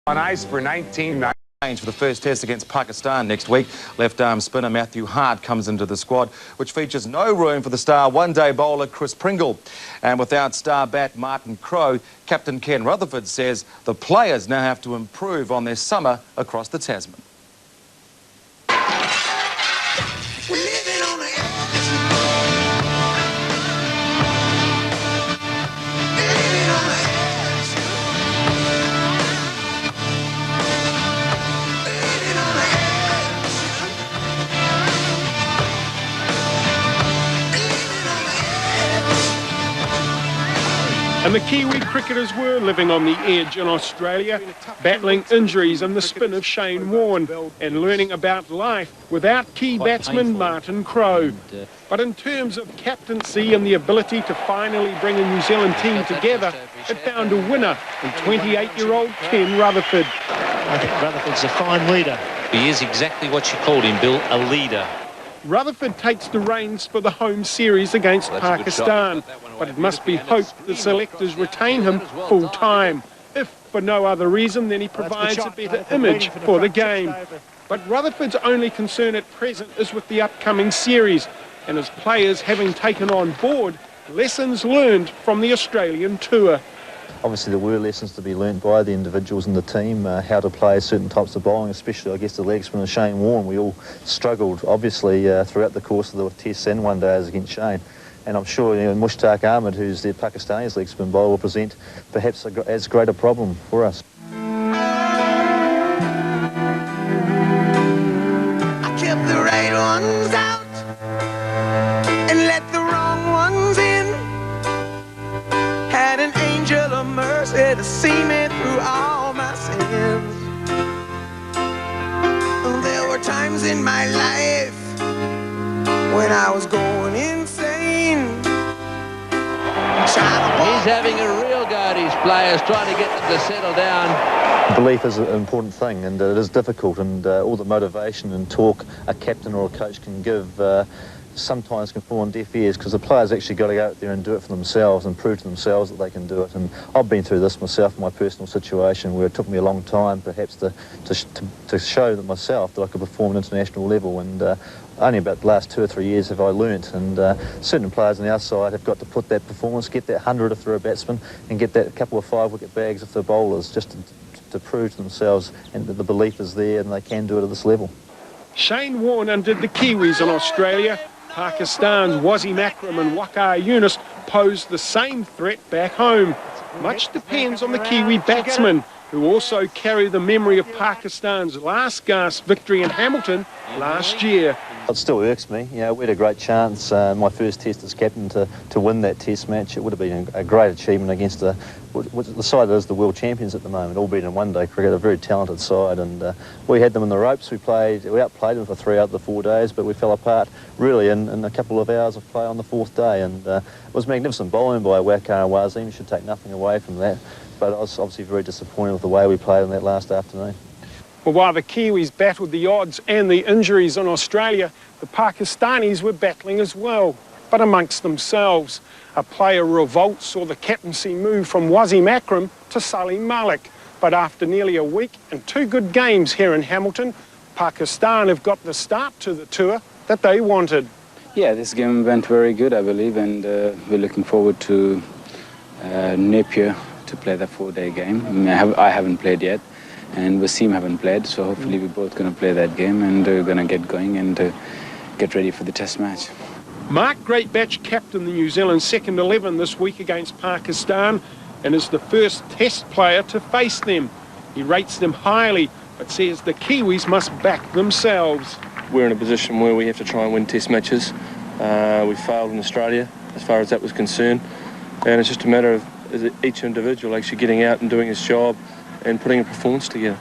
On ice for 19. For the first test against Pakistan next week, left-arm spinner Matthew Hart comes into the squad, which features no room for the star one-day bowler Chris Pringle. And without star bat Martin Crowe, Captain Ken Rutherford says the players now have to improve on their summer across the Tasman. And the Kiwi cricketers were living on the edge in Australia, battling injuries and the spin of Shane Warne and learning about life without key batsman Martin Crowe. But in terms of captaincy and the ability to finally bring a New Zealand team together, it found a winner in 28-year-old Ken Rutherford. I think Rutherford's a fine leader. He is exactly what you called him, Bill, a leader. Rutherford takes the reins for the home series against Pakistan, but it must be hoped the selectors retain him full-time. If for no other reason, then he provides a better image for the game. But Rutherford's only concern at present is with the upcoming series, and his players having taken on board lessons learned from the Australian tour. Obviously there were lessons to be learnt by the individuals in the team, how to play certain types of bowling, especially I guess the leg spinner Shane Warne. We all struggled obviously throughout the course of the tests and one days against Shane. And I'm sure Mushtaq Ahmed, who's the Pakistani's leg spin bowler, will present perhaps as great a problem for us. I kept the right ones out and let the wrong ones in. Had an angel of mercy to see me through all my sins. There were times in my life when I was going insane. He's having a real go at his players, trying to get them to settle down. Belief is an important thing, and it is difficult, and all the motivation and talk a captain or a coach can give sometimes can fall on deaf ears, because the players actually got to go out there and do it for themselves and prove to themselves that they can do it. And I've been through this myself in my personal situation, where it took me a long time perhaps to show that myself that I could perform at international level, and only about the last 2 or 3 years have I learnt. And certain players on the outside have got to put that performance, get that 100 if they're a batsman, and get that couple of 5-wicket bags if they're bowlers, just to prove to themselves and that the belief is there and they can do it at this level. Shane Warne undid the Kiwis in Australia. Pakistan's Wasim Akram and Waqar Younis posed the same threat back home. Much depends on the Kiwi batsmen, who also carry the memory of Pakistan's last gasp victory in Hamilton last year. It still irks me. We had a great chance, my first test as captain, to win that test match. It would have been a great achievement against the side that is the world champions at the moment, albeit in one-day cricket, a very talented side. And we had them in the ropes. We outplayed them for 3 out of the 4 days, but we fell apart really in a couple of hours of play on the 4th day. And it was magnificent bowling by Waqar and Wasim. You should take nothing away from that. But I was obviously very disappointed with the way we played on that last afternoon. Well, while the Kiwis battled the odds and the injuries in Australia, the Pakistanis were battling as well, but amongst themselves. A player revolt saw the captaincy move from Wasim Akram to Salim Malik. But after nearly a week and 2 good games here in Hamilton, Pakistan have got the start to the tour that they wanted. Yeah, this game went very good, I believe, and we're looking forward to Napier to play the 4-day game. I haven't played yet, and Wasim haven't played, so hopefully we're both going to play that game, and we're going to get going and get ready for the test match. Mark Greatbatch captained the New Zealand second 11 this week against Pakistan and is the first test player to face them. He rates them highly, but says the Kiwis must back themselves. We're in a position where we have to try and win test matches. We failed in Australia as far as that was concerned, and it's just a matter of each individual actually getting out and doing his job and putting a performance together.